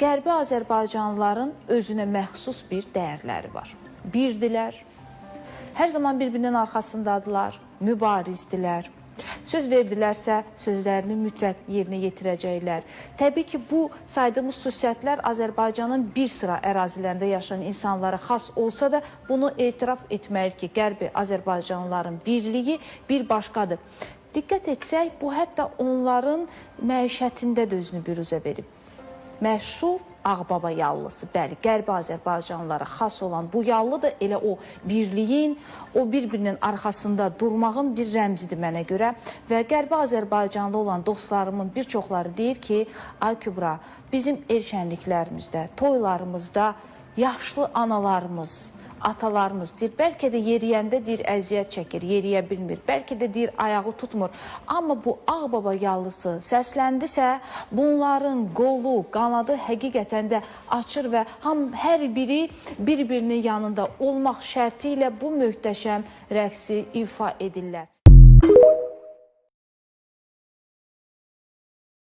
Qərbi Azərbaycanlıların özünə məxsus bir dəyərləri var. Birdilər, hər zaman bir-birinin arxasındadılar, mübarizdirlər. Söz verdilərsə, sözlərini mütləq yerinə yetirəcəklər. Təbii ki, bu saydığımız xüsusiyyətlər Azərbaycanın bir sıra ərazilərində yaşayan insanlara xas olsa da, bunu etiraf etməliyik ki, Qərbi Azərbaycanlıların birliyi bir başqadır. Diqqət etsək, bu hətta onların məişətində də özünü büruzə verib. Məşhur Ağbaba yallısı, bəli, Qərbi Azərbaycanlılara xas olan bu yallı da elə o birliyin, o bir-birinin arxasında durmağın bir rəmzidir mənə görə. Və Qərbi Azərbaycanlı olan dostlarımın bir çoxları deyir ki, ay Kübra, bizim el şənliklərimizdə, toylarımızda yaşlı analarımız, atalarımız deyir, bəlkə də yeriyəndə deyir, əziyyət çəkir, yeriyə bilmir, bəlkə də deyir, ayağı tutmur. Amma bu Ağbaba yallısı səsləndisə, bunların qolu, qanadı həqiqətən də açır və hər biri bir-birinin yanında olmaq şərti ilə bu möhtəşəm rəqsi ifa edirlər.